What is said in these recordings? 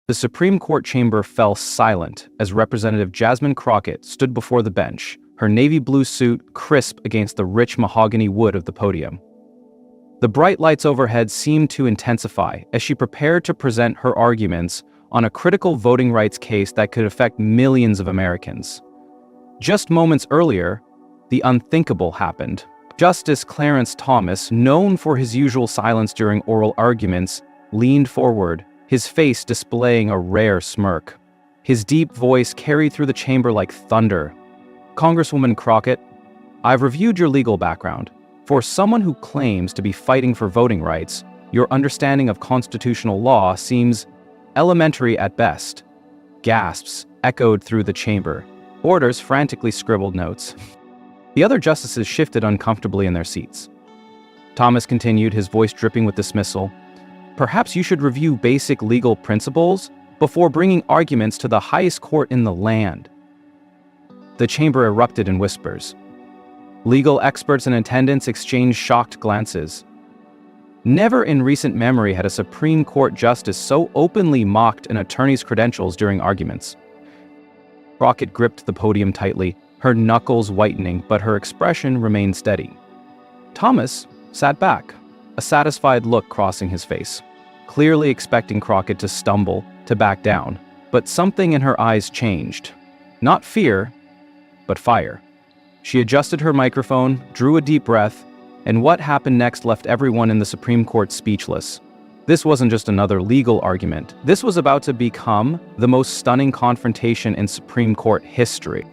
The Supreme Court chamber fell silent as Representative Jasmine Crockett stood before the bench, her navy blue suit crisp against the rich mahogany wood of the podium. The bright lights overhead seemed to intensify as she prepared to present her arguments on a critical voting rights case that could affect millions of Americans. Just moments earlier, the unthinkable happened. Justice Clarence Thomas, known for his usual silence during oral arguments, leaned forward, his face displaying a rare smirk. His deep voice carried through the chamber like thunder. "Congresswoman Crockett, I've reviewed your legal background. For someone who claims to be fighting for voting rights, your understanding of constitutional law seems elementary at best." Gasps echoed through the chamber. Orders frantically scribbled notes. The other justices shifted uncomfortably in their seats. Thomas continued, his voice dripping with dismissal. "Perhaps you should review basic legal principles before bringing arguments to the highest court in the land." The chamber erupted in whispers. Legal experts in attendance exchanged shocked glances. Never in recent memory had a Supreme Court justice so openly mocked an attorney's credentials during arguments. Crockett gripped the podium tightly, her knuckles whitening, but her expression remained steady. Thomas sat back, a satisfied look crossing his face, clearly expecting Crockett to stumble, to back down. But something in her eyes changed. Not fear, but fire. She adjusted her microphone, drew a deep breath, and what happened next left everyone in the Supreme Court speechless. This wasn't just another legal argument. This was about to become the most stunning confrontation in Supreme Court history.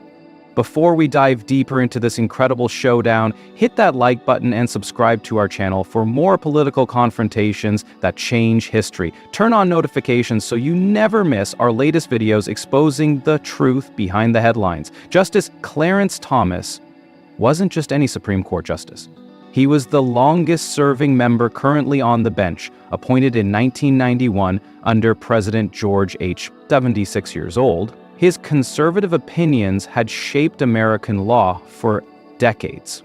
Before we dive deeper into this incredible showdown, hit that like button and subscribe to our channel for more political confrontations that change history. Turn on notifications so you never miss our latest videos exposing the truth behind the headlines. Justice Clarence Thomas wasn't just any Supreme Court justice. He was the longest-serving member currently on the bench, appointed in 1991 under President George H. 76 years old. His conservative opinions had shaped American law for decades.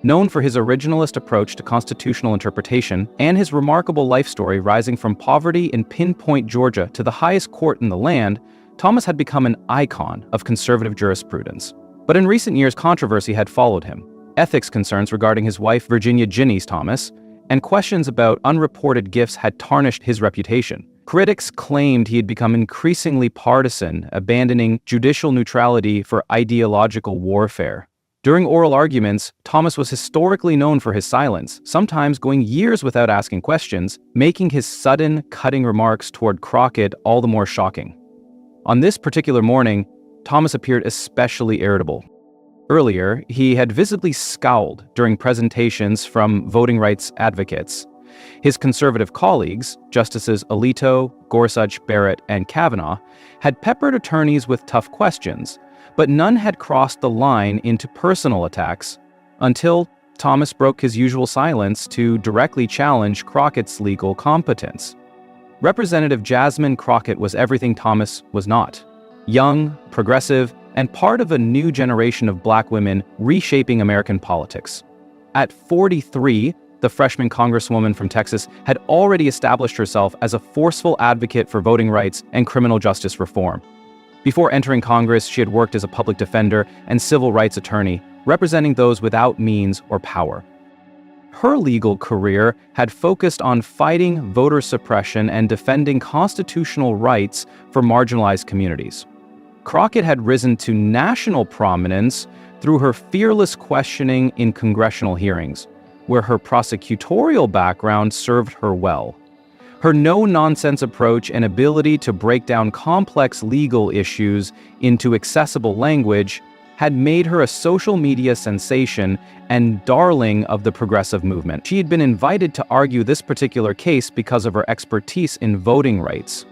Known for his originalist approach to constitutional interpretation and his remarkable life story rising from poverty in Pinpoint, Georgia, to the highest court in the land, Thomas had become an icon of conservative jurisprudence. But in recent years, controversy had followed him. Ethics concerns regarding his wife, Virginia Ginny's Thomas, and questions about unreported gifts had tarnished his reputation. Critics claimed he had become increasingly partisan, abandoning judicial neutrality for ideological warfare. During oral arguments, Thomas was historically known for his silence, sometimes going years without asking questions, making his sudden, cutting remarks toward Crockett all the more shocking. On this particular morning, Thomas appeared especially irritable. Earlier, he had visibly scowled during presentations from voting rights advocates. His conservative colleagues, Justices Alito, Gorsuch, Barrett, and Kavanaugh, had peppered attorneys with tough questions, but none had crossed the line into personal attacks until Thomas broke his usual silence to directly challenge Crockett's legal competence. Representative Jasmine Crockett was everything Thomas was not: young, progressive, and part of a new generation of Black women reshaping American politics. At 43, the freshman congresswoman from Texas had already established herself as a forceful advocate for voting rights and criminal justice reform. Before entering Congress, she had worked as a public defender and civil rights attorney, representing those without means or power. Her legal career had focused on fighting voter suppression and defending constitutional rights for marginalized communities. Crockett had risen to national prominence through her fearless questioning in congressional hearings, where her prosecutorial background served her well. Her no-nonsense approach and ability to break down complex legal issues into accessible language had made her a social media sensation and darling of the progressive movement. She had been invited to argue this particular case because of her expertise in voting rights,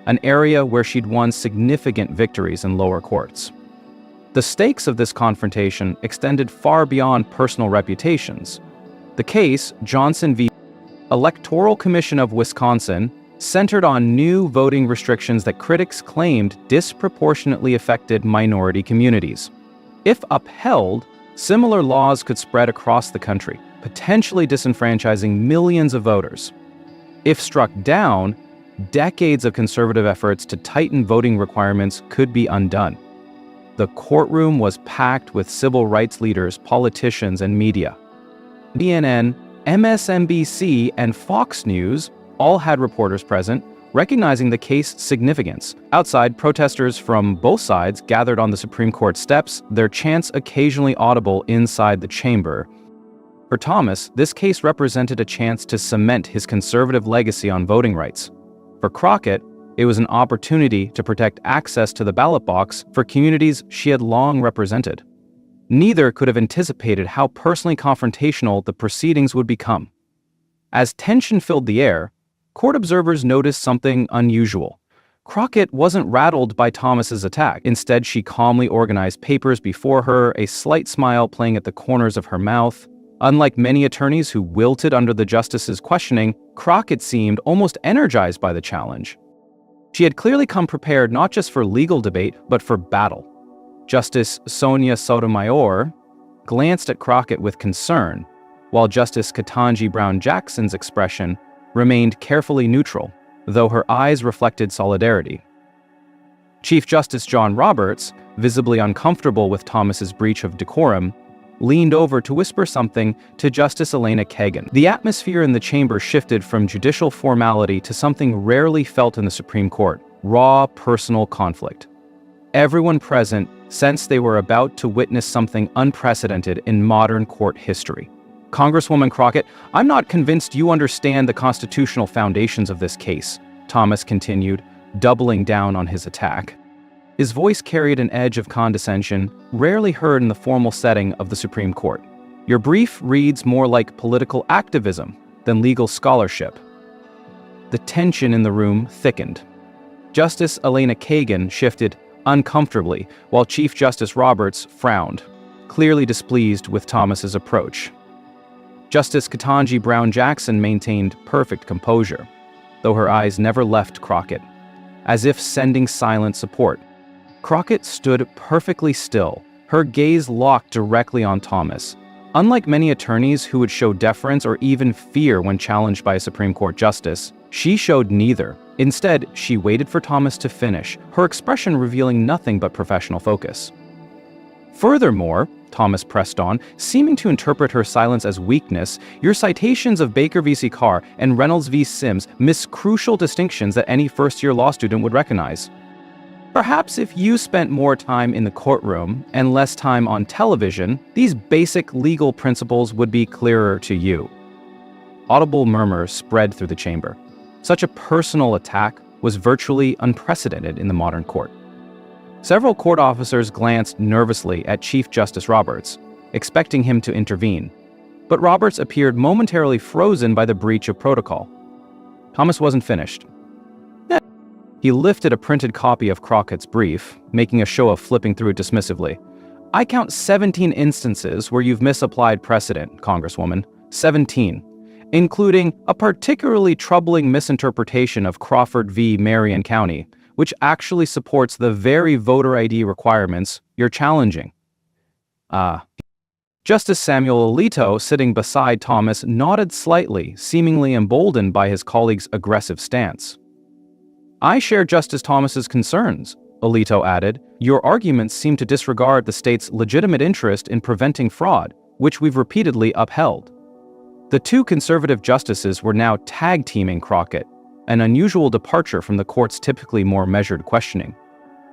an area where she'd won significant victories in lower courts. The stakes of this confrontation extended far beyond personal reputations. The case, Johnson v. Electoral Commission of Wisconsin, centered on new voting restrictions that critics claimed disproportionately affected minority communities. If upheld, similar laws could spread across the country, potentially disenfranchising millions of voters. If struck down, decades of conservative efforts to tighten voting requirements could be undone. The courtroom was packed with civil rights leaders, politicians, and media. CNN, MSNBC, and Fox News all had reporters present, recognizing the case's significance. Outside, protesters from both sides gathered on the Supreme Court steps, their chants occasionally audible inside the chamber. For Thomas, this case represented a chance to cement his conservative legacy on voting rights. For Crockett, it was an opportunity to protect access to the ballot box for communities she had long represented. Neither could have anticipated how personally confrontational the proceedings would become. As tension filled the air, court observers noticed something unusual. Crockett wasn't rattled by Thomas's attack. Instead, she calmly organized papers before her, a slight smile playing at the corners of her mouth. Unlike many attorneys who wilted under the justice's questioning, Crockett seemed almost energized by the challenge. She had clearly come prepared not just for legal debate, but for battle. Justice Sonia Sotomayor glanced at Crockett with concern, while Justice Ketanji Brown Jackson's expression remained carefully neutral, though her eyes reflected solidarity. Chief Justice John Roberts, visibly uncomfortable with Thomas's breach of decorum, leaned over to whisper something to Justice Elena Kagan. The atmosphere in the chamber shifted from judicial formality to something rarely felt in the Supreme Court: raw personal conflict. Everyone present sensed they were about to witness something unprecedented in modern court history. Congresswoman Crockett, I'm not convinced you understand the constitutional foundations of this case, Thomas continued, doubling down on his attack. His voice carried an edge of condescension rarely heard in the formal setting of the Supreme Court. Your brief reads more like political activism than legal scholarship. The tension in the room thickened. Justice Elena Kagan shifted uncomfortably, while Chief Justice Roberts frowned, clearly displeased with Thomas's approach. Justice Ketanji Brown Jackson maintained perfect composure, though her eyes never left Crockett, as if sending silent support. Crockett stood perfectly still, her gaze locked directly on Thomas. Unlike many attorneys who would show deference or even fear when challenged by a Supreme Court justice, she showed neither. Instead, she waited for Thomas to finish, her expression revealing nothing but professional focus. Furthermore, Thomas pressed on, seeming to interpret her silence as weakness, your citations of Baker v. Carr and Reynolds v. Sims miss crucial distinctions that any first-year law student would recognize. Perhaps if you spent more time in the courtroom and less time on television, these basic legal principles would be clearer to you. Audible murmurs spread through the chamber. Such a personal attack was virtually unprecedented in the modern court. Several court officers glanced nervously at Chief Justice Roberts, expecting him to intervene, but Roberts appeared momentarily frozen by the breach of protocol. Thomas wasn't finished. He lifted a printed copy of Crockett's brief, making a show of flipping through it dismissively. I count 17 instances where you've misapplied precedent, Congresswoman. 17. Including a particularly troubling misinterpretation of Crawford v. Marion County, which actually supports the very voter ID requirements you're challenging. Justice Samuel Alito, sitting beside Thomas, nodded slightly, seemingly emboldened by his colleague's aggressive stance. I share Justice Thomas's concerns, Alito added. Your arguments seem to disregard the state's legitimate interest in preventing fraud, which we've repeatedly upheld. The two conservative justices were now tag-teaming Crockett, an unusual departure from the court's typically more measured questioning.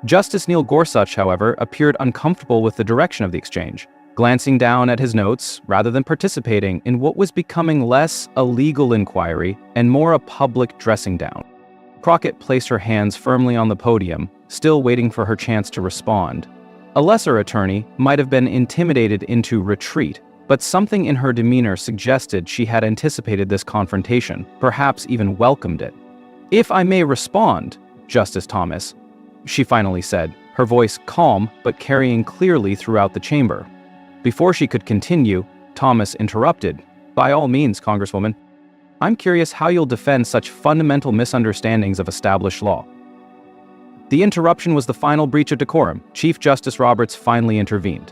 Justice Neil Gorsuch, however, appeared uncomfortable with the direction of the exchange, glancing down at his notes rather than participating in what was becoming less a legal inquiry and more a public dressing down. Crockett placed her hands firmly on the podium, still waiting for her chance to respond. A lesser attorney might have been intimidated into retreat, but something in her demeanor suggested she had anticipated this confrontation, perhaps even welcomed it. If I may respond, Justice Thomas, she finally said, her voice calm but carrying clearly throughout the chamber. Before she could continue, Thomas interrupted. By all means, Congresswoman. I'm curious how you'll defend such fundamental misunderstandings of established law. The interruption was the final breach of decorum. Chief Justice Roberts finally intervened.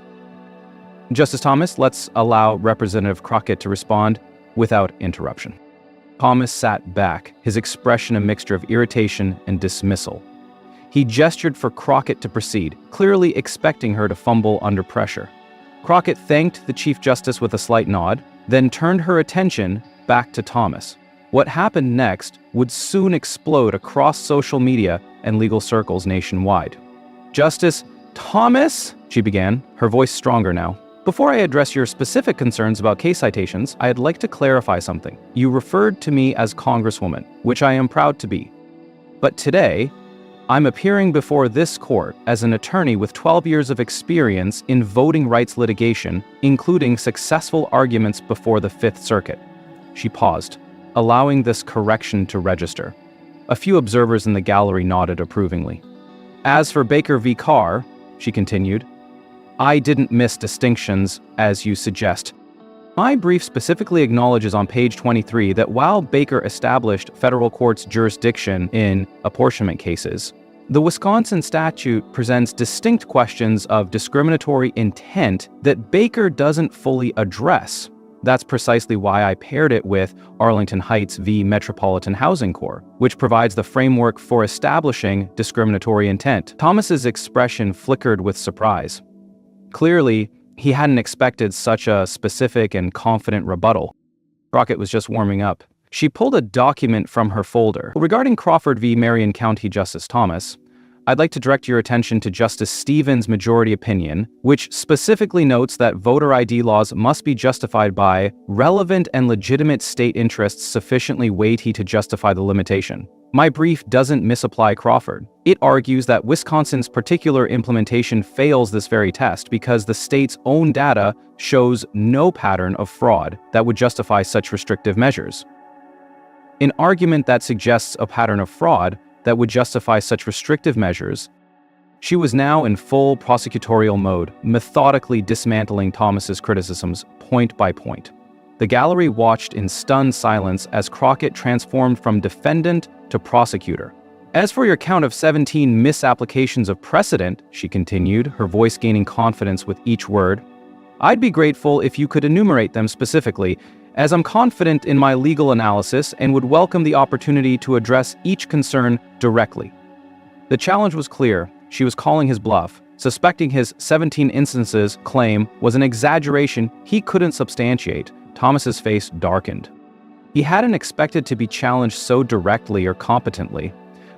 Justice Thomas, let's allow Representative Crockett to respond without interruption. Thomas sat back, his expression a mixture of irritation and dismissal. He gestured for Crockett to proceed, clearly expecting her to fumble under pressure. Crockett thanked the Chief Justice with a slight nod, then turned her attention back to Thomas. What happened next would soon explode across social media and legal circles nationwide. "Justice Thomas," she began, her voice stronger now. "Before I address your specific concerns about case citations, I'd like to clarify something. You referred to me as Congresswoman, which I am proud to be. But today, I'm appearing before this court as an attorney with 12 years of experience in voting rights litigation, including successful arguments before the Fifth Circuit." She paused, allowing this correction to register. A few observers in the gallery nodded approvingly. "As for Baker v. Carr," she continued, "I didn't miss distinctions, as you suggest. My brief specifically acknowledges on page 23 that while Baker established federal court's jurisdiction in apportionment cases, the Wisconsin statute presents distinct questions of discriminatory intent that Baker doesn't fully address. That's precisely why I paired it with Arlington Heights v. Metropolitan Housing Corp., which provides the framework for establishing discriminatory intent." Thomas's expression flickered with surprise. Clearly, he hadn't expected such a specific and confident rebuttal. Crockett was just warming up. She pulled a document from her folder. "Regarding Crawford v. Marion County Justice Thomas, I'd like to direct your attention to Justice Stevens' majority opinion, which specifically notes that voter ID laws must be justified by relevant and legitimate state interests sufficiently weighty to justify the limitation. My brief doesn't misapply Crawford. It argues that Wisconsin's particular implementation fails this very test because the state's own data shows no pattern of fraud that would justify such restrictive measures. An argument that suggests a pattern of fraud that would justify such restrictive measures." She was now in full prosecutorial mode, methodically dismantling Thomas's criticisms point by point. The gallery watched in stunned silence as Crockett transformed from defendant to prosecutor. "As for your count of 17 misapplications of precedent," she continued, her voice gaining confidence with each word, "I'd be grateful if you could enumerate them specifically, as I'm confident in my legal analysis and would welcome the opportunity to address each concern directly." The challenge was clear. She was calling his bluff, suspecting his 17 instances claim was an exaggeration he couldn't substantiate. Thomas's face darkened. He hadn't expected to be challenged so directly or competently,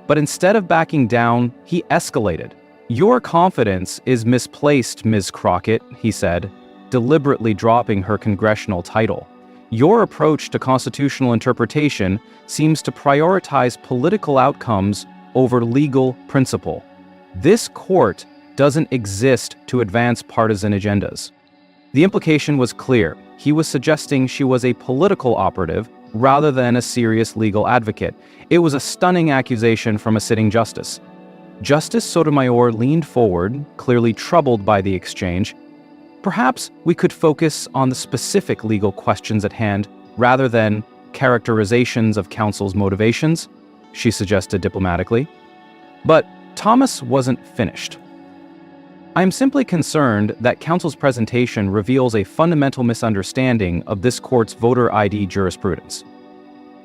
but instead of backing down, he escalated. "Your confidence is misplaced, Ms. Crockett," he said, deliberately dropping her congressional title. "Your approach to constitutional interpretation seems to prioritize political outcomes over legal principle. This court doesn't exist to advance partisan agendas." The implication was clear. He was suggesting she was a political operative rather than a serious legal advocate. It was a stunning accusation from a sitting justice. Justice Sotomayor leaned forward, clearly troubled by the exchange. "Perhaps we could focus on the specific legal questions at hand rather than characterizations of counsel's motivations," she suggested diplomatically. But Thomas wasn't finished. "I'm simply concerned that counsel's presentation reveals a fundamental misunderstanding of this court's voter ID jurisprudence."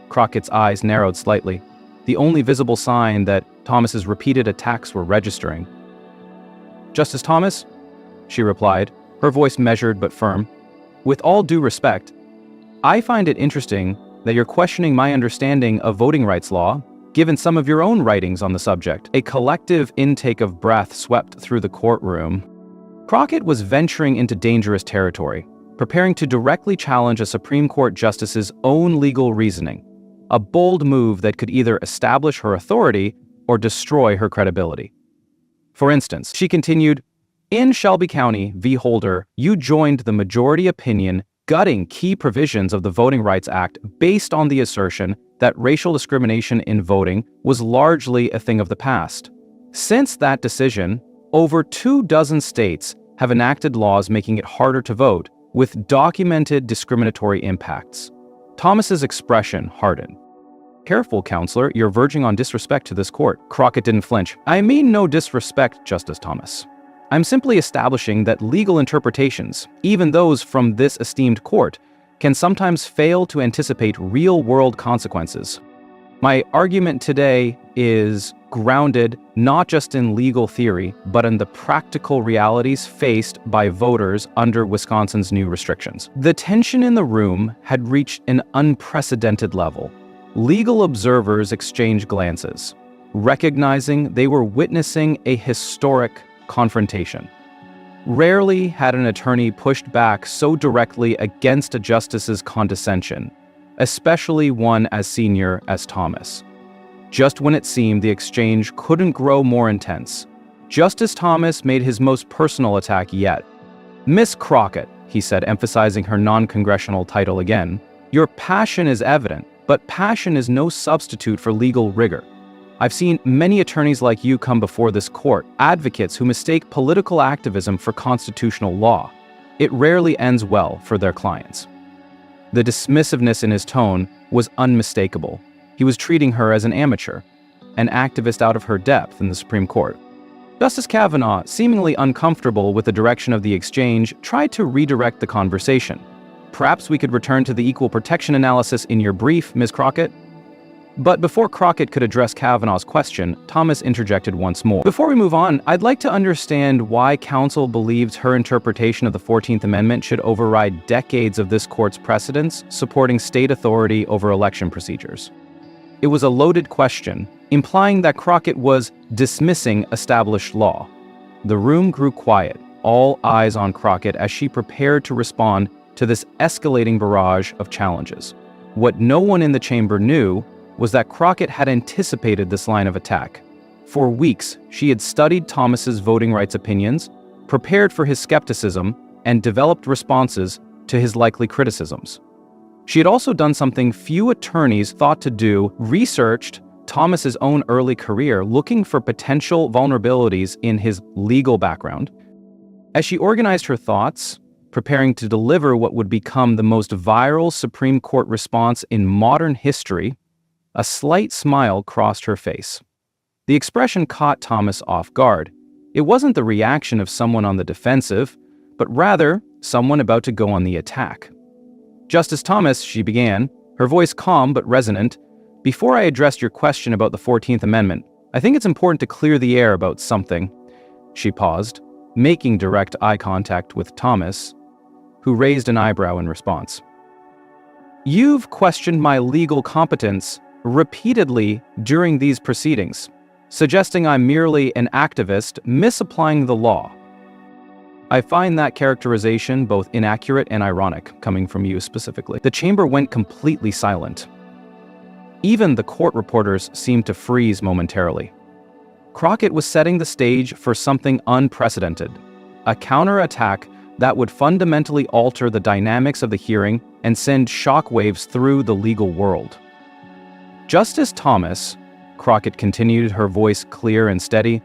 Crockett's eyes narrowed slightly, the only visible sign that Thomas's repeated attacks were registering. "Justice Thomas," she replied, her voice measured but firm, "with all due respect, I find it interesting that you're questioning my understanding of voting rights law, given some of your own writings on the subject." A collective intake of breath swept through the courtroom. Crockett was venturing into dangerous territory, preparing to directly challenge a Supreme Court justice's own legal reasoning, a bold move that could either establish her authority or destroy her credibility. For instance, she continued, "In Shelby County v. Holder, you joined the majority opinion gutting key provisions of the Voting Rights Act based on the assertion that racial discrimination in voting was largely a thing of the past. Since that decision, over 24 states have enacted laws making it harder to vote, with documented discriminatory impacts." Thomas's expression hardened. "Careful, counselor, you're verging on disrespect to this court." Crockett didn't flinch. "I mean no disrespect, Justice Thomas. I'm simply establishing that legal interpretations, even those from this esteemed court, can sometimes fail to anticipate real-world consequences. My argument today is grounded not just in legal theory, but in the practical realities faced by voters under Wisconsin's new restrictions. The tension in the room had reached an unprecedented level. Legal observers exchanged glances, recognizing they were witnessing a historic confrontation. Rarely had an attorney pushed back so directly against a justice's condescension, especially one as senior as Thomas. Just when it seemed the exchange couldn't grow more intense, Justice Thomas made his most personal attack yet. "Miss Crockett," he said, emphasizing her non-congressional title again, "your passion is evident, but passion is no substitute for legal rigor. I've seen many attorneys like you come before this court, advocates who mistake political activism for constitutional law. It rarely ends well for their clients." The dismissiveness in his tone was unmistakable. He was treating her as an amateur, an activist out of her depth in the Supreme Court. Justice Kavanaugh, seemingly uncomfortable with the direction of the exchange, tried to redirect the conversation. "Perhaps we could return to the equal protection analysis in your brief, Ms. Crockett." But before Crockett could address Kavanaugh's question, Thomas interjected once more. "Before we move on, I'd like to understand why counsel believes her interpretation of the 14th Amendment should override decades of this court's precedents supporting state authority over election procedures." It was a loaded question, implying that Crockett was dismissing established law. The room grew quiet, all eyes on Crockett as she prepared to respond to this escalating barrage of challenges. What no one in the chamber knew was that Crockett had anticipated this line of attack. For weeks, she had studied Thomas's voting rights opinions, prepared for his skepticism, and developed responses to his likely criticisms. She had also done something few attorneys thought to do, researched Thomas's own early career, looking for potential vulnerabilities in his legal background. As she organized her thoughts, preparing to deliver what would become the most viral Supreme Court response in modern history, a slight smile crossed her face. The expression caught Thomas off guard. It wasn't the reaction of someone on the defensive, but rather someone about to go on the attack. "Justice Thomas," she began, her voice calm but resonant, "before I address your question about the 14th Amendment, I think it's important to clear the air about something." She paused, making direct eye contact with Thomas, who raised an eyebrow in response. "You've questioned my legal competence repeatedly during these proceedings, suggesting I'm merely an activist misapplying the law. I find that characterization both inaccurate and ironic, coming from you specifically." The chamber went completely silent. Even the court reporters seemed to freeze momentarily. Crockett was setting the stage for something unprecedented, a counterattack that would fundamentally alter the dynamics of the hearing and send shockwaves through the legal world. "Justice Thomas," Crockett continued, her voice clear and steady,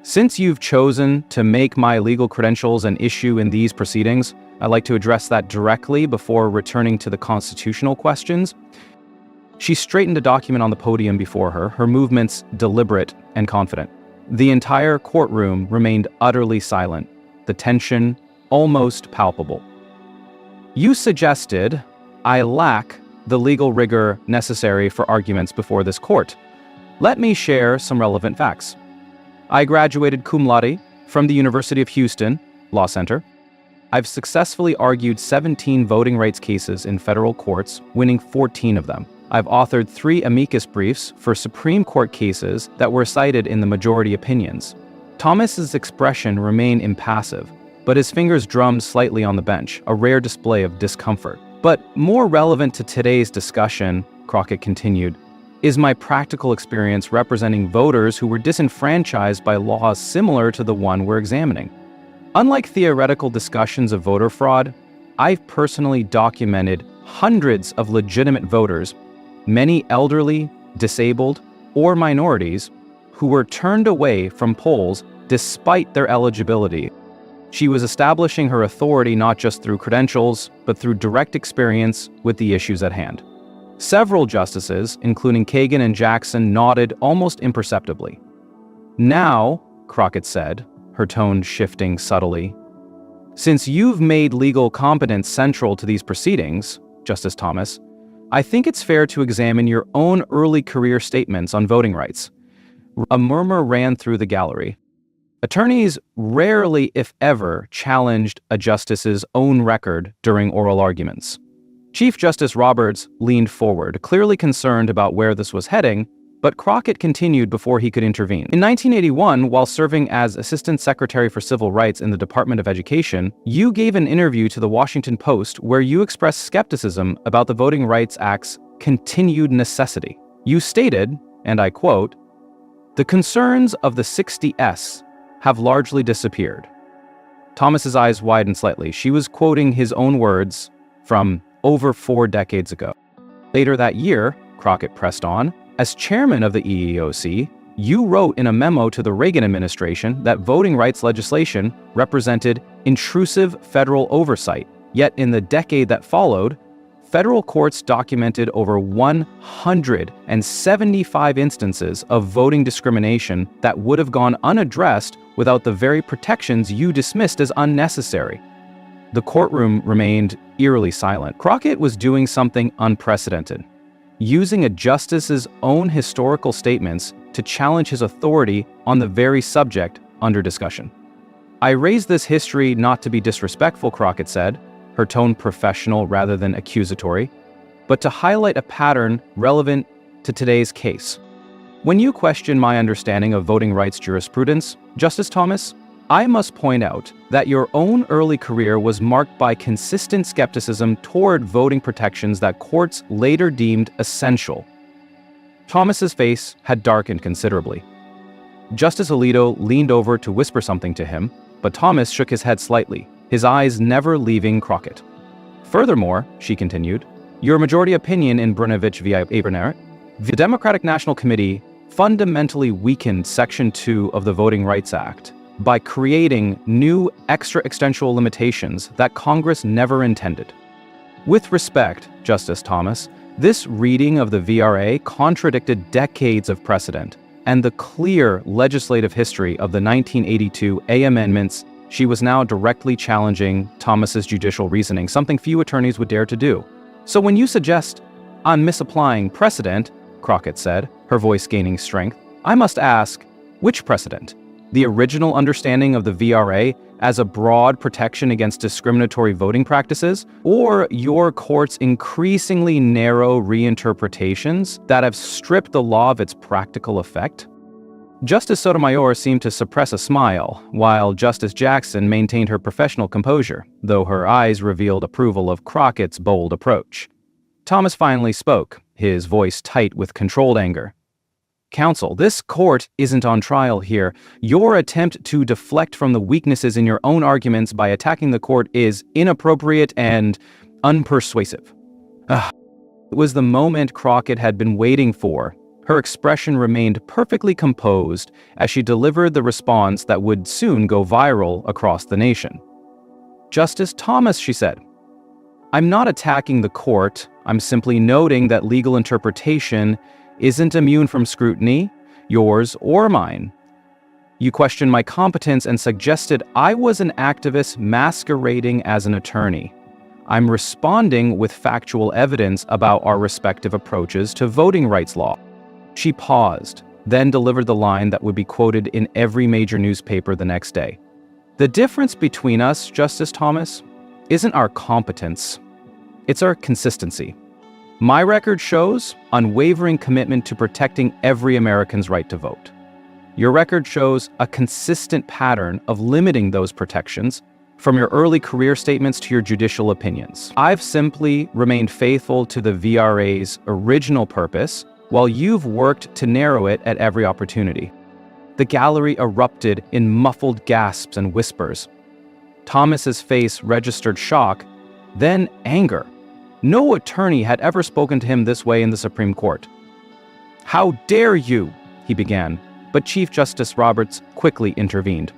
"since you've chosen to make my legal credentials an issue in these proceedings, I'd like to address that directly before returning to the constitutional questions." She straightened a document on the podium before her, her movements deliberate and confident. The entire courtroom remained utterly silent, the tension almost palpable. "You suggested I lack the legal rigor necessary for arguments before this court. Let me share some relevant facts. I graduated cum laude from the University of Houston Law Center. I've successfully argued 17 voting rights cases in federal courts, winning 14 of them. I've authored 3 amicus briefs for Supreme Court cases that were cited in the majority opinions." Thomas's expression remained impassive, but his fingers drummed slightly on the bench, a rare display of discomfort. "But more relevant to today's discussion," Crockett continued, "is my practical experience representing voters who were disenfranchised by laws similar to the one we're examining. Unlike theoretical discussions of voter fraud, I've personally documented hundreds of legitimate voters, many elderly, disabled, or minorities, who were turned away from polls despite their eligibility." She was establishing her authority not just through credentials, but through direct experience with the issues at hand. Several justices, including Kagan and Jackson, nodded almost imperceptibly. "Now," Crockett said, her tone shifting subtly, Since you've made legal competence central to these proceedings, Justice Thomas, I think it's fair to examine your own early career statements on voting rights. A murmur ran through the gallery. Attorneys rarely, if ever, challenged a justice's own record during oral arguments. Chief Justice Roberts leaned forward, clearly concerned about where this was heading, but Crockett continued before he could intervene. In 1981, while serving as Assistant Secretary for Civil Rights in the Department of Education, you gave an interview to the Washington Post where you expressed skepticism about the Voting Rights Act's continued necessity. You stated, and I quote, "The concerns of the 60S have largely disappeared." Thomas's eyes widened slightly. She was quoting his own words from over 4 decades ago. Later that year, Crockett pressed on, as chairman of the EEOC, you wrote in a memo to the Reagan administration that voting rights legislation represented intrusive federal oversight. Yet in the decade that followed, federal courts documented over 175 instances of voting discrimination that would have gone unaddressed without the very protections you dismissed as unnecessary. The courtroom remained eerily silent. Crockett was doing something unprecedented, using a justice's own historical statements to challenge his authority on the very subject under discussion. "I raise this history not to be disrespectful," Crockett said, her tone professional rather than accusatory, "but to highlight a pattern relevant to today's case. When you question my understanding of voting rights jurisprudence, Justice Thomas, I must point out that your own early career was marked by consistent skepticism toward voting protections that courts later deemed essential." Thomas's face had darkened considerably. Justice Alito leaned over to whisper something to him, but Thomas shook his head slightly, his eyes never leaving Crockett. "Furthermore," she continued, "your majority opinion in Brnovich v. Abernaret, the Democratic National Committee fundamentally weakened Section 2 of the Voting Rights Act by creating new extra-extensual limitations that Congress never intended. With respect, Justice Thomas, this reading of the VRA contradicted decades of precedent and the clear legislative history of the 1982 A amendments." She was now directly challenging Thomas's judicial reasoning, something few attorneys would dare to do. "So when you suggest I'm misapplying precedent," Crockett said, her voice gaining strength, "I must ask, which precedent? The original understanding of the VRA as a broad protection against discriminatory voting practices, or your court's increasingly narrow reinterpretations that have stripped the law of its practical effect?" Justice Sotomayor seemed to suppress a smile, while Justice Jackson maintained her professional composure, though her eyes revealed approval of Crockett's bold approach. Thomas finally spoke, his voice tight with controlled anger. "Counsel, this court isn't on trial here. Your attempt to deflect from the weaknesses in your own arguments by attacking the court is inappropriate and unpersuasive." It was the moment Crockett had been waiting for. Her expression remained perfectly composed as she delivered the response that would soon go viral across the nation. "Justice Thomas," she said, "I'm not attacking the court. I'm simply noting that legal interpretation isn't immune from scrutiny, yours or mine. You questioned my competence and suggested I was an activist masquerading as an attorney. I'm responding with factual evidence about our respective approaches to voting rights law." She paused, then delivered the line that would be quoted in every major newspaper the next day. "The difference between us, Justice Thomas, isn't our competence. It's our consistency. My record shows unwavering commitment to protecting every American's right to vote. Your record shows a consistent pattern of limiting those protections, from your early career statements to your judicial opinions. I've simply remained faithful to the VRA's original purpose, while you've worked to narrow it at every opportunity." The gallery erupted in muffled gasps and whispers. Thomas's face registered shock, then anger. No attorney had ever spoken to him this way in the Supreme Court. "How dare you?" he began, but Chief Justice Roberts quickly intervened.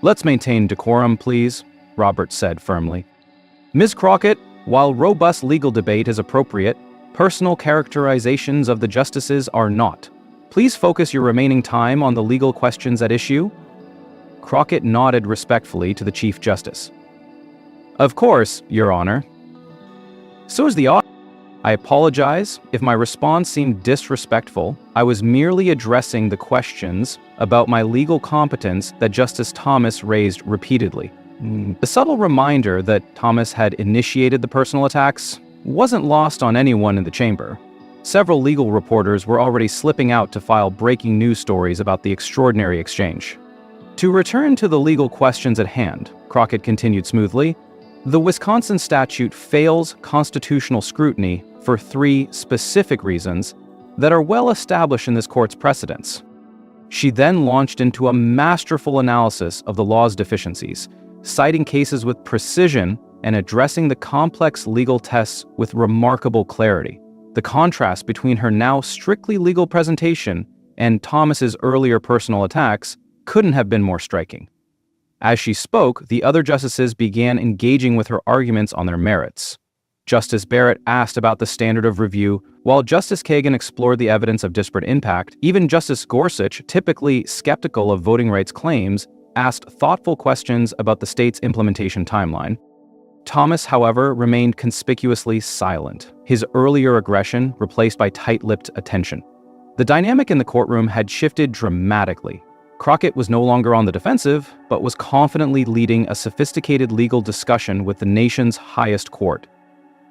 "Let's maintain decorum, please," Roberts said firmly. "Ms. Crockett, while robust legal debate is appropriate, personal characterizations of the justices are not. Please focus your remaining time on the legal questions at issue." Crockett nodded respectfully to the Chief Justice. Of course, Your Honor. So is the audience. I apologize if my response seemed disrespectful. I was merely addressing the questions about my legal competence that Justice Thomas raised repeatedly. The subtle reminder that Thomas had initiated the personal attacks wasn't lost on anyone in the chamber. Several legal reporters were already slipping out to file breaking news stories about the extraordinary exchange. To return to the legal questions at hand, Crockett continued smoothly, the Wisconsin statute fails constitutional scrutiny for 3 specific reasons that are well established in this court's precedents. She then launched into a masterful analysis of the law's deficiencies, citing cases with precision and addressing the complex legal tests with remarkable clarity. The contrast between her now strictly legal presentation and Thomas's earlier personal attacks couldn't have been more striking. As she spoke, the other justices began engaging with her arguments on their merits. Justice Barrett asked about the standard of review, while Justice Kagan explored the evidence of disparate impact. Even Justice Gorsuch, typically skeptical of voting rights claims, asked thoughtful questions about the state's implementation timeline. Thomas, however, remained conspicuously silent, his earlier aggression replaced by tight-lipped attention. The dynamic in the courtroom had shifted dramatically. Crockett was no longer on the defensive, but was confidently leading a sophisticated legal discussion with the nation's highest court.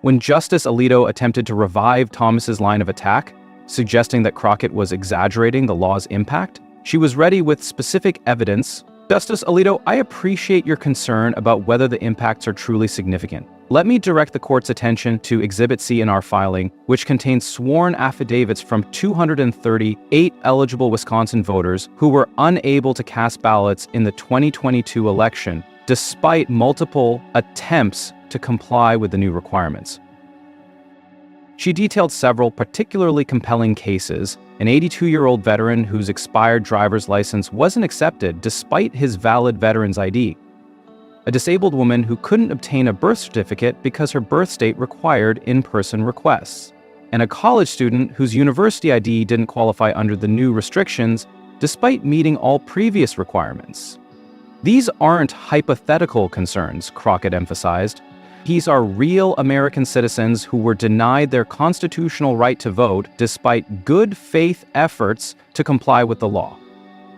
When Justice Alito attempted to revive Thomas's line of attack, suggesting that Crockett was exaggerating the law's impact, she was ready with specific evidence. Justice Alito, I appreciate your concern about whether the impacts are truly significant. Let me direct the court's attention to Exhibit C in our filing, which contains sworn affidavits from 238 eligible Wisconsin voters who were unable to cast ballots in the 2022 election, despite multiple attempts to comply with the new requirements. She detailed several particularly compelling cases: an 82-year-old veteran whose expired driver's license wasn't accepted despite his valid veteran's ID, a disabled woman who couldn't obtain a birth certificate because her birth state required in-person requests, and a college student whose university ID didn't qualify under the new restrictions despite meeting all previous requirements. These aren't hypothetical concerns, Crockett emphasized. These are real American citizens who were denied their constitutional right to vote despite good faith efforts to comply with the law.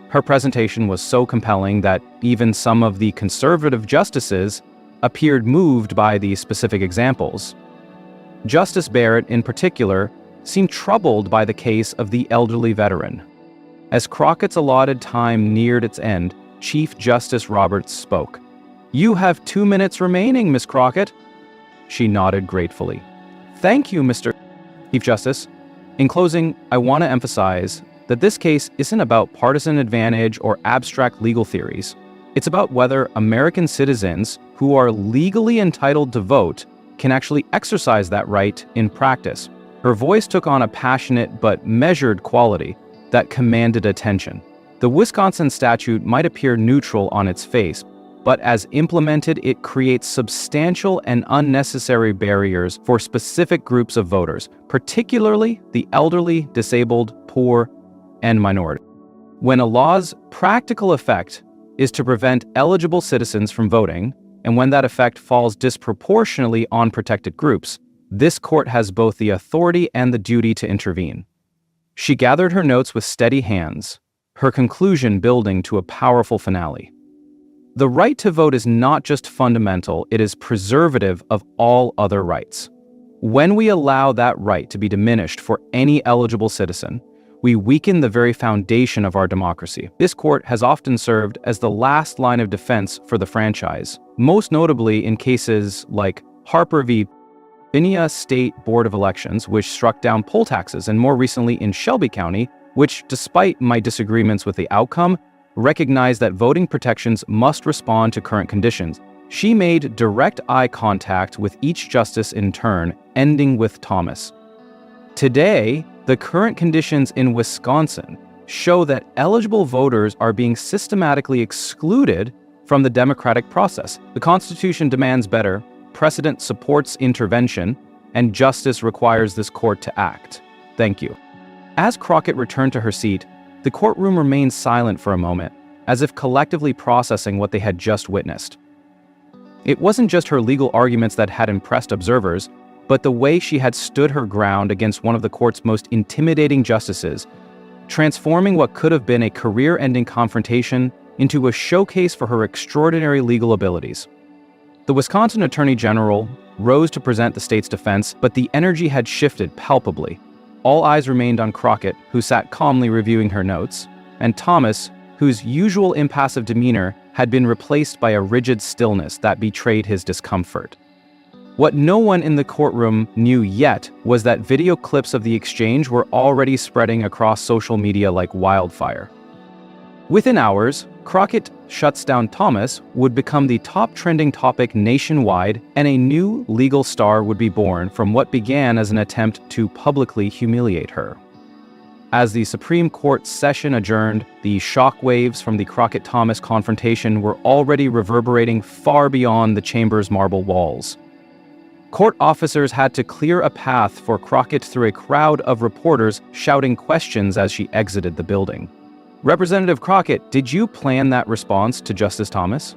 Her presentation was so compelling that even some of the conservative justices appeared moved by these specific examples. Justice Barrett, in particular, seemed troubled by the case of the elderly veteran. As Crockett's allotted time neared its end, Chief Justice Roberts spoke. "You have 2 minutes remaining, Miss Crockett." She nodded gratefully. "Thank you, Mr. Chief Justice. In closing, I want to emphasize that this case isn't about partisan advantage or abstract legal theories. It's about whether American citizens who are legally entitled to vote can actually exercise that right in practice." Her voice took on a passionate but measured quality that commanded attention. The Wisconsin statute might appear neutral on its face, but as implemented, it creates substantial and unnecessary barriers for specific groups of voters, particularly the elderly, disabled, poor, and minority. When a law's practical effect is to prevent eligible citizens from voting, and when that effect falls disproportionately on protected groups, this court has both the authority and the duty to intervene. She gathered her notes with steady hands, her conclusion building to a powerful finale. The right to vote is not just fundamental, it is preservative of all other rights. When we allow that right to be diminished for any eligible citizen, we weaken the very foundation of our democracy. This court has often served as the last line of defense for the franchise, most notably in cases like Harper v. Virginia State Board of Elections, which struck down poll taxes, and more recently in Shelby County, which, despite my disagreements with the outcome, recognized that voting protections must respond to current conditions. She made direct eye contact with each justice in turn, ending with Thomas. Today, the current conditions in Wisconsin show that eligible voters are being systematically excluded from the democratic process. The Constitution demands better, precedent supports intervention, and justice requires this court to act. Thank you. As Crockett returned to her seat, the courtroom remained silent for a moment, as if collectively processing what they had just witnessed. It wasn't just her legal arguments that had impressed observers, but the way she had stood her ground against one of the court's most intimidating justices, transforming what could have been a career-ending confrontation into a showcase for her extraordinary legal abilities. The Wisconsin Attorney General rose to present the state's defense, but the energy had shifted palpably. All eyes remained on Crockett, who sat calmly reviewing her notes, and Thomas, whose usual impassive demeanor had been replaced by a rigid stillness that betrayed his discomfort. What no one in the courtroom knew yet was that video clips of the exchange were already spreading across social media like wildfire. Within hours, Crockett shuts down Thomas would become the top trending topic nationwide, and a new legal star would be born from what began as an attempt to publicly humiliate her. As the Supreme Court session adjourned, the shockwaves from the Crockett-Thomas confrontation were already reverberating far beyond the chamber's marble walls. Court officers had to clear a path for Crockett through a crowd of reporters shouting questions as she exited the building. Representative Crockett, did you plan that response to Justice Thomas?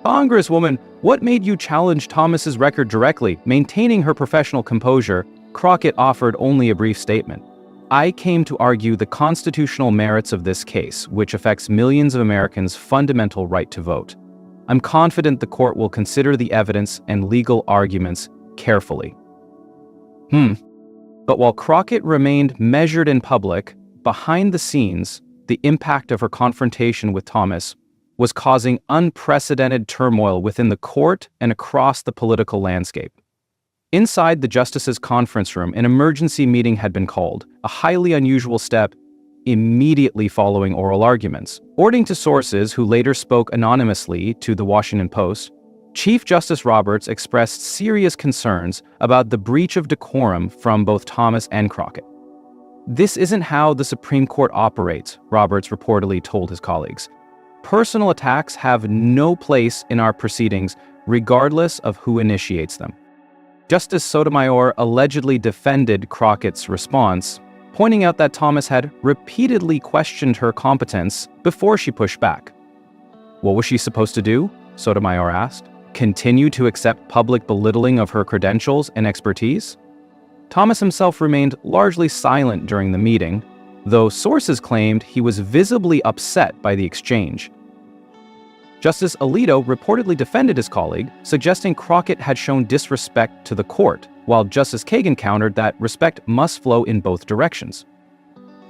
Congresswoman, what made you challenge Thomas's record directly? Maintaining her professional composure, Crockett offered only a brief statement. I came to argue the constitutional merits of this case, which affects millions of Americans' fundamental right to vote. I'm confident the court will consider the evidence and legal arguments carefully. But while Crockett remained measured in public, behind the scenes, the impact of her confrontation with Thomas was causing unprecedented turmoil within the court and across the political landscape. Inside the justices' conference room, an emergency meeting had been called, a highly unusual step immediately following oral arguments. According to sources who later spoke anonymously to the Washington Post, Chief Justice Roberts expressed serious concerns about the breach of decorum from both Thomas and Crockett. This isn't how the Supreme Court operates, Roberts reportedly told his colleagues. Personal attacks have no place in our proceedings, regardless of who initiates them. Justice Sotomayor allegedly defended Crockett's response, pointing out that Thomas had repeatedly questioned her competence before she pushed back. What was she supposed to do? Sotomayor asked. Continue to accept public belittling of her credentials and expertise? Thomas himself remained largely silent during the meeting, though sources claimed he was visibly upset by the exchange. Justice Alito reportedly defended his colleague, suggesting Crockett had shown disrespect to the court, while Justice Kagan countered that respect must flow in both directions.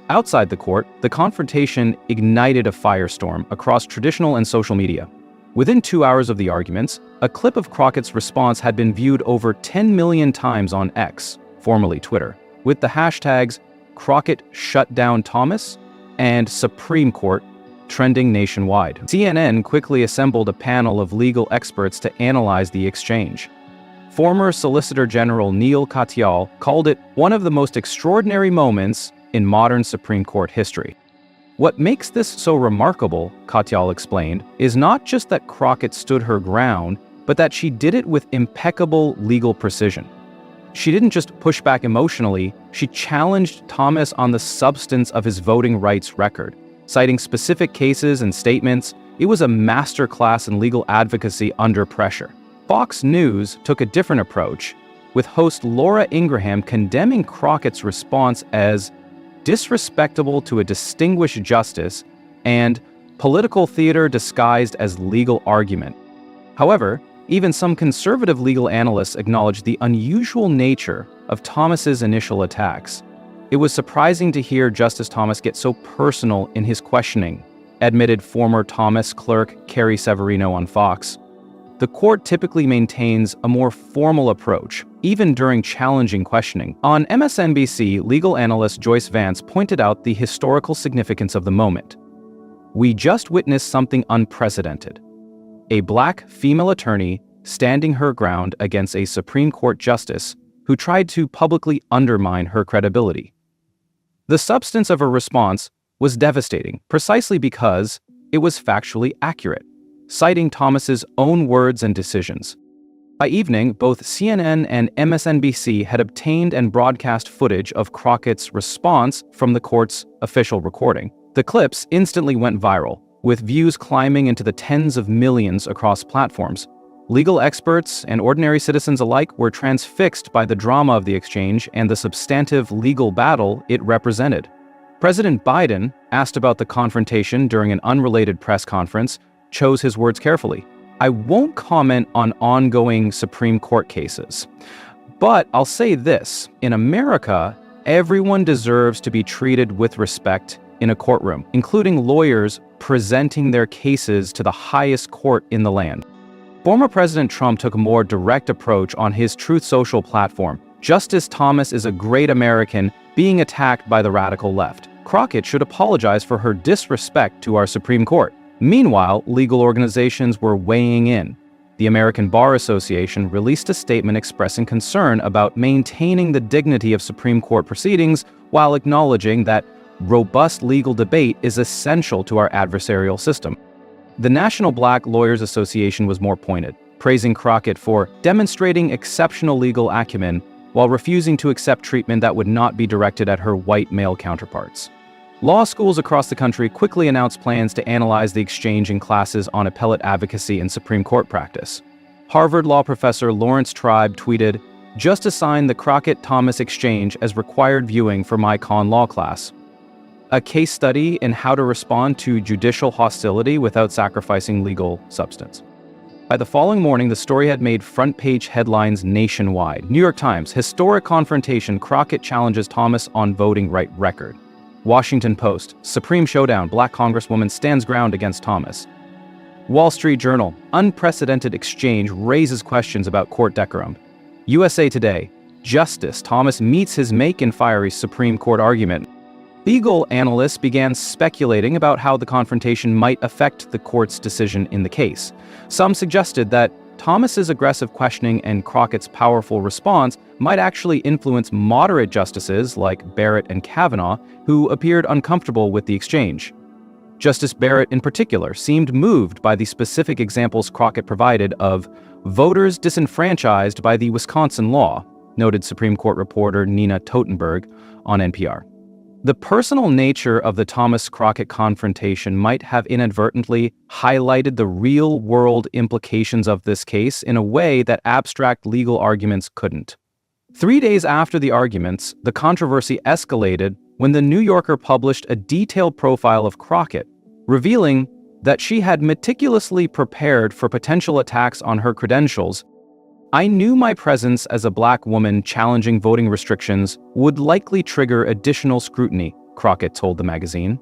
Outside the court, the confrontation ignited a firestorm across traditional and social media. Within 2 hours of the arguments, a clip of Crockett's response had been viewed over 10 million times on X, formerly Twitter, with the hashtags Crockett shut down Thomas and Supreme Court trending nationwide. CNN quickly assembled a panel of legal experts to analyze the exchange. Former Solicitor General Neil Katyal called it one of the most extraordinary moments in modern Supreme Court history. What makes this so remarkable, Katyal explained, is not just that Crockett stood her ground, but that she did it with impeccable legal precision. She didn't just push back emotionally, she challenged Thomas on the substance of his voting rights record. Citing specific cases and statements, it was a masterclass in legal advocacy under pressure. Fox News took a different approach, with host Laura Ingraham condemning Crockett's response as disrespectful to a distinguished justice and political theater disguised as legal argument. However, even some conservative legal analysts acknowledged the unusual nature of Thomas's initial attacks. It was surprising to hear Justice Thomas get so personal in his questioning, admitted former Thomas clerk Carrie Severino on Fox. The court typically maintains a more formal approach, even during challenging questioning. On MSNBC, legal analyst Joyce Vance pointed out the historical significance of the moment. We just witnessed something unprecedented. A black female attorney standing her ground against a Supreme Court justice who tried to publicly undermine her credibility. The substance of her response was devastating, precisely because it was factually accurate, citing Thomas's own words and decisions. By evening, both CNN and MSNBC had obtained and broadcast footage of Crockett's response from the court's official recording. The clips instantly went viral, with views climbing into the tens of millions across platforms. Legal experts and ordinary citizens alike were transfixed by the drama of the exchange and the substantive legal battle it represented. President Biden, asked about the confrontation during an unrelated press conference, chose his words carefully. "I won't comment on ongoing Supreme Court cases, but I'll say this. In America, everyone deserves to be treated with respect in a courtroom, including lawyers presenting their cases to the highest court in the land." Former President Trump took a more direct approach on his Truth Social platform. Justice Thomas is a great American being attacked by the radical left. Crockett should apologize for her disrespect to our Supreme Court. Meanwhile, legal organizations were weighing in. The American Bar Association released a statement expressing concern about maintaining the dignity of Supreme Court proceedings while acknowledging that robust legal debate is essential to our adversarial system. The National Black Lawyers Association was more pointed, praising Crockett for demonstrating exceptional legal acumen while refusing to accept treatment that would not be directed at her white male counterparts. Law schools across the country quickly announced plans to analyze the exchange in classes on appellate advocacy and Supreme Court practice. Harvard law professor Lawrence Tribe tweeted, "Just assigned the Crockett-Thomas exchange as required viewing for my con law class. A case study in how to respond to judicial hostility without sacrificing legal substance." By the following morning, the story had made front-page headlines nationwide. New York Times, historic confrontation, Crockett challenges Thomas on voting right record. Washington Post, Supreme showdown, Black Congresswoman stands ground against Thomas. Wall Street Journal, unprecedented exchange raises questions about court decorum. USA Today, Justice Thomas meets his make-and-fiery Supreme Court argument. Legal analysts began speculating about how the confrontation might affect the court's decision in the case. Some suggested that Thomas's aggressive questioning and Crockett's powerful response might actually influence moderate justices like Barrett and Kavanaugh, who appeared uncomfortable with the exchange. Justice Barrett, in particular, seemed moved by the specific examples Crockett provided of voters disenfranchised by the Wisconsin law, noted Supreme Court reporter Nina Totenberg on NPR. The personal nature of the Thomas-Crockett confrontation might have inadvertently highlighted the real-world implications of this case in a way that abstract legal arguments couldn't. 3 days after the arguments, the controversy escalated when the New Yorker published a detailed profile of Crockett, revealing that she had meticulously prepared for potential attacks on her credentials. "I knew my presence as a Black woman challenging voting restrictions would likely trigger additional scrutiny," Crockett told the magazine.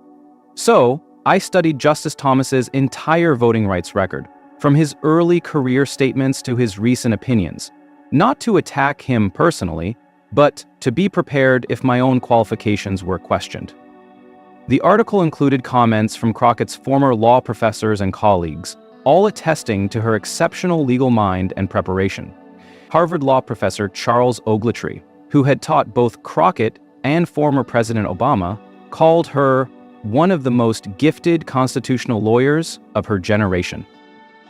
"So, I studied Justice Thomas's entire voting rights record, from his early career statements to his recent opinions, not to attack him personally, but to be prepared if my own qualifications were questioned." The article included comments from Crockett's former law professors and colleagues, all attesting to her exceptional legal mind and preparation. Harvard law professor Charles Ogletree, who had taught both Crockett and former President Obama, called her one of the most gifted constitutional lawyers of her generation.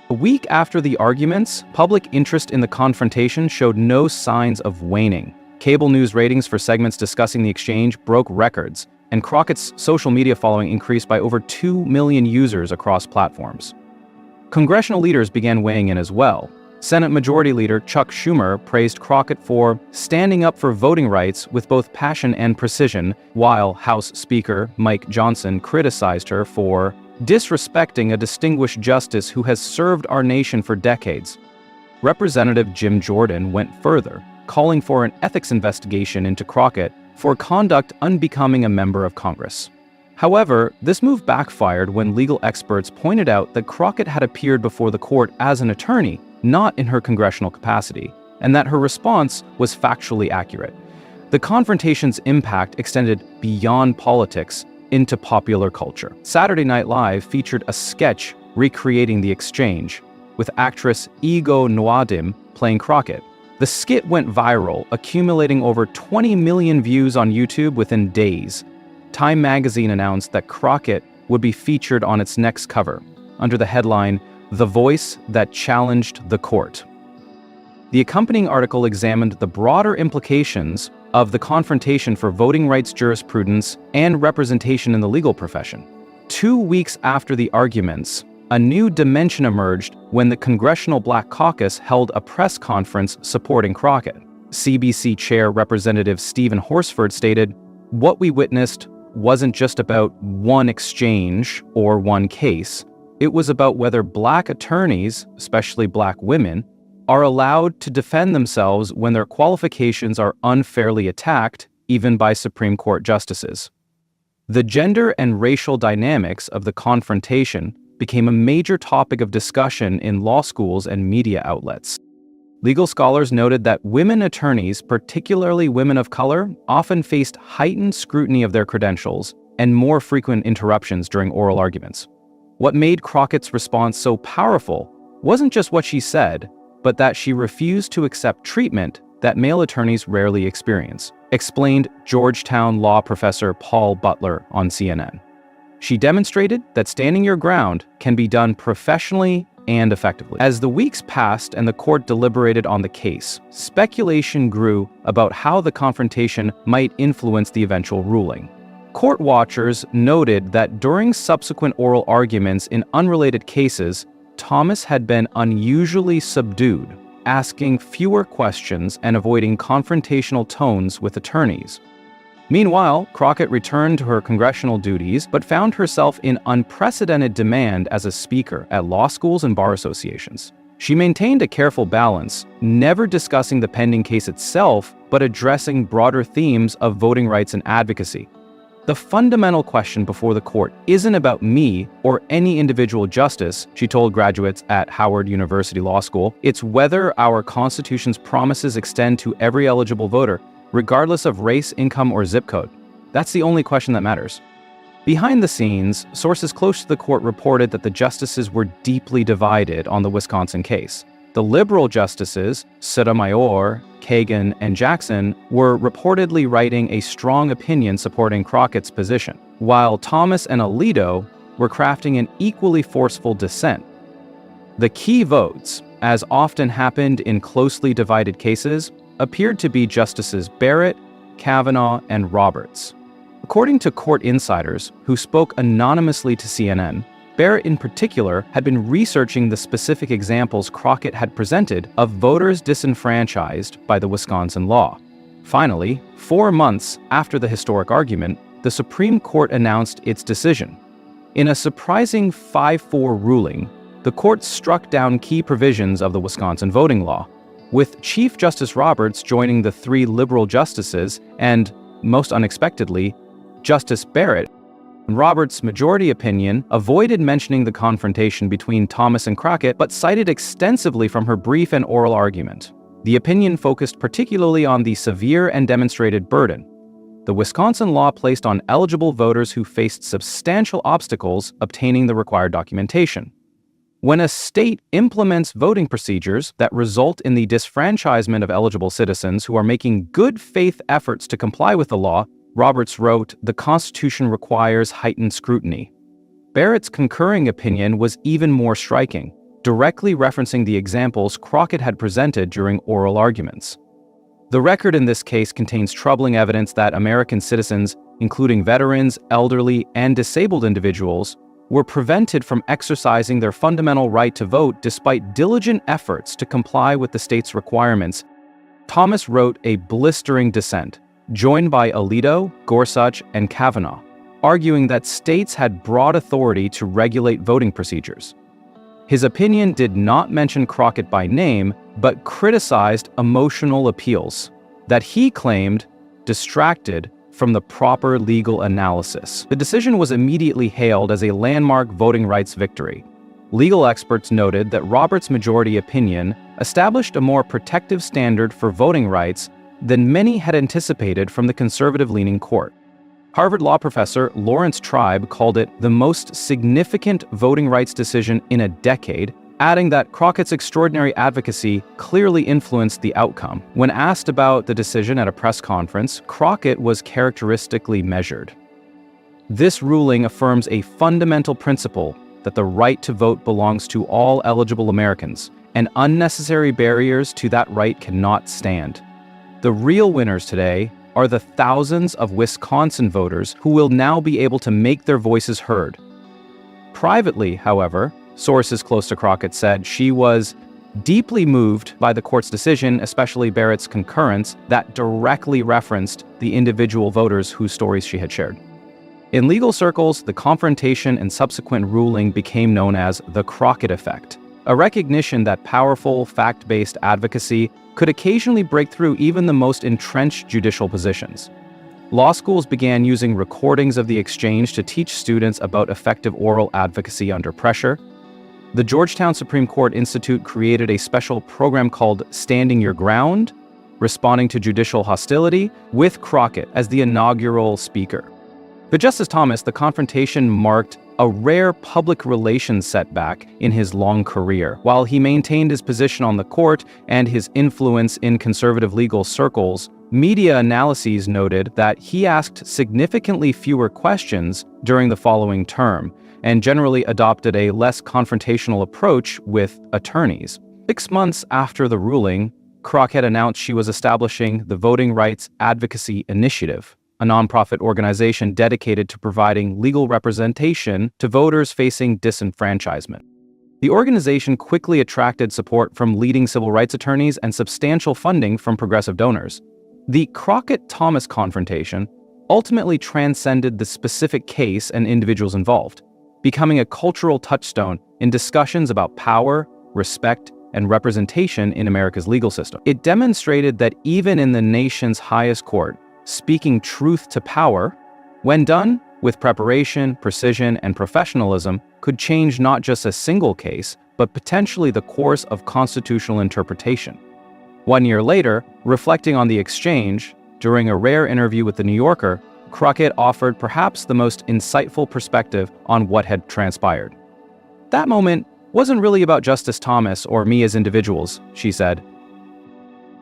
A week after the arguments, public interest in the confrontation showed no signs of waning. Cable news ratings for segments discussing the exchange broke records, and Crockett's social media following increased by over 2 million users across platforms. Congressional leaders began weighing in as well. Senate Majority Leader Chuck Schumer praised Crockett for standing up for voting rights with both passion and precision, while House Speaker Mike Johnson criticized her for disrespecting a distinguished justice who has served our nation for decades. Representative Jim Jordan went further, calling for an ethics investigation into Crockett for conduct unbecoming a member of Congress. However, this move backfired when legal experts pointed out that Crockett had appeared before the court as an attorney, not in her congressional capacity, and that her response was factually accurate. The confrontation's impact extended beyond politics into popular culture. Saturday Night Live featured a sketch recreating the exchange, with actress Ego Nwodim playing Crockett. The skit went viral, accumulating over 20 million views on YouTube within days. Time magazine announced that Crockett would be featured on its next cover, under the headline, "The Voice That Challenged the Court." The accompanying article examined the broader implications of the confrontation for voting rights jurisprudence and representation in the legal profession. 2 weeks after the arguments, A new dimension emerged when the Congressional Black Caucus held a press conference supporting Crockett. CBC Chair Representative Stephen Horsford stated, "What we witnessed wasn't just about one exchange or one case. It was about whether Black attorneys, especially Black women, are allowed to defend themselves when their qualifications are unfairly attacked, even by Supreme Court justices." The gender and racial dynamics of the confrontation became a major topic of discussion in law schools and media outlets. Legal scholars noted that women attorneys, particularly women of color, often faced heightened scrutiny of their credentials and more frequent interruptions during oral arguments. What made Crockett's response so powerful wasn't just what she said, but that she refused to accept treatment that male attorneys rarely experience, explained Georgetown law professor Paul Butler on CNN. She demonstrated that standing your ground can be done professionally and effectively. As the weeks passed and the court deliberated on the case, speculation grew about how the confrontation might influence the eventual ruling. Court watchers noted that during subsequent oral arguments in unrelated cases, Thomas had been unusually subdued, asking fewer questions and avoiding confrontational tones with attorneys. Meanwhile, Crockett returned to her congressional duties, but found herself in unprecedented demand as a speaker at law schools and bar associations. She maintained a careful balance, never discussing the pending case itself, but addressing broader themes of voting rights and advocacy. "The fundamental question before the court isn't about me or any individual justice," she told graduates at Howard University Law School. "It's whether our Constitution's promises extend to every eligible voter, regardless of race, income, or zip code. That's the only question that matters." Behind the scenes, sources close to the court reported that the justices were deeply divided on the Wisconsin case. The liberal justices, Sotomayor, Kagan, and Jackson, were reportedly writing a strong opinion supporting Crockett's position, while Thomas and Alito were crafting an equally forceful dissent. The key votes, as often happened in closely divided cases, appeared to be Justices Barrett, Kavanaugh, and Roberts. According to court insiders who spoke anonymously to CNN, Barrett in particular had been researching the specific examples Crockett had presented of voters disenfranchised by the Wisconsin law. Finally, 4 months after the historic argument, the Supreme Court announced its decision. In a surprising 5-4 ruling, the court struck down key provisions of the Wisconsin voting law, with Chief Justice Roberts joining the 3 liberal justices and, most unexpectedly, Justice Barrett. Roberts' majority opinion avoided mentioning the confrontation between Thomas and Crockett, but cited extensively from her brief and oral argument. The opinion focused particularly on the severe and demonstrated burden the Wisconsin law placed on eligible voters who faced substantial obstacles obtaining the required documentation. When a state implements voting procedures that result in the disfranchisement of eligible citizens who are making good faith efforts to comply with the law, Roberts wrote, "The Constitution requires heightened scrutiny." Barrett's concurring opinion was even more striking, directly referencing the examples Crockett had presented during oral arguments. The record in this case contains troubling evidence that American citizens, including veterans, elderly, and disabled individuals, were prevented from exercising their fundamental right to vote despite diligent efforts to comply with the state's requirements. Thomas wrote a blistering dissent, joined by Alito, Gorsuch, and Kavanaugh, arguing that states had broad authority to regulate voting procedures. His opinion did not mention Crockett by name, but criticized emotional appeals that he claimed distracted from the proper legal analysis. The decision was immediately hailed as a landmark voting rights victory. Legal experts noted that Roberts' majority opinion established a more protective standard for voting rights than many had anticipated from the conservative-leaning court. Harvard law professor Lawrence Tribe called it the most significant voting rights decision in a decade, adding that Crockett's extraordinary advocacy clearly influenced the outcome. When asked about the decision at a press conference, Crockett was characteristically measured. This ruling affirms a fundamental principle that the right to vote belongs to all eligible Americans, and unnecessary barriers to that right cannot stand. The real winners today are the thousands of Wisconsin voters who will now be able to make their voices heard. Privately, however, Sources close to Crockett said she was deeply moved by the court's decision, especially Barrett's concurrence, that directly referenced the individual voters whose stories she had shared. In legal circles, the confrontation and subsequent ruling became known as the Crockett effect, a recognition that powerful, fact-based advocacy could occasionally break through even the most entrenched judicial positions. Law schools began using recordings of the exchange to teach students about effective oral advocacy under pressure. The Georgetown Supreme Court Institute created a special program called Standing Your Ground, responding to judicial hostility, with Crockett as the inaugural speaker. For Justice Thomas, the confrontation marked a rare public relations setback in his long career. While he maintained his position on the court and his influence in conservative legal circles, media analyses noted that he asked significantly fewer questions during the following term and generally adopted a less confrontational approach with attorneys. 6 months after the ruling, Crockett announced she was establishing the Voting Rights Advocacy Initiative, a nonprofit organization dedicated to providing legal representation to voters facing disenfranchisement. The organization quickly attracted support from leading civil rights attorneys and substantial funding from progressive donors. The Crockett-Thomas confrontation ultimately transcended the specific case and individuals involved, becoming a cultural touchstone in discussions about power, respect, and representation in America's legal system. It demonstrated that even in the nation's highest court, speaking truth to power, when done with preparation, precision, and professionalism, could change not just a single case, but potentially the course of constitutional interpretation. 1 year later, reflecting on the exchange, during a rare interview with The New Yorker, Crockett offered perhaps the most insightful perspective on what had transpired. "That moment wasn't really about Justice Thomas or me as individuals," she said.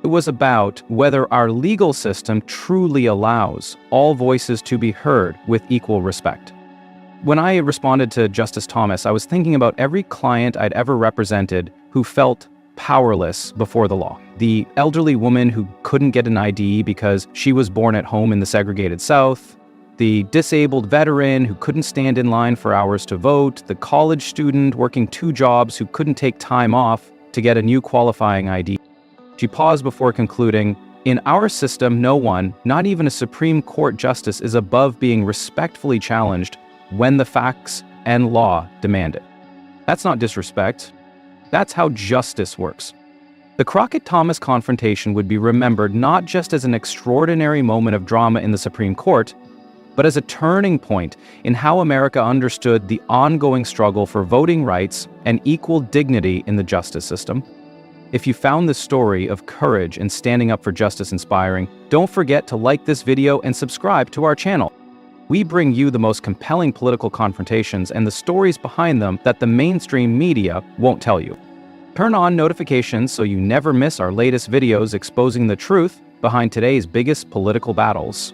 "It was about whether our legal system truly allows all voices to be heard with equal respect." When I responded to Justice Thomas, I was thinking about every client I'd ever represented who felt powerless before the law. The elderly woman who couldn't get an ID because she was born at home in the segregated South, the disabled veteran who couldn't stand in line for hours to vote, the college student working 2 jobs who couldn't take time off to get a new qualifying ID. She paused before concluding, "In our system, no one, not even a Supreme Court justice, is above being respectfully challenged when the facts and law demand it." That's not disrespect. That's how justice works. The Crockett-Thomas confrontation would be remembered not just as an extraordinary moment of drama in the Supreme Court, but as a turning point in how America understood the ongoing struggle for voting rights and equal dignity in the justice system. If you found this story of courage and standing up for justice inspiring, don't forget to like this video and subscribe to our channel. We bring you the most compelling political confrontations and the stories behind them that the mainstream media won't tell you. Turn on notifications so you never miss our latest videos exposing the truth behind today's biggest political battles.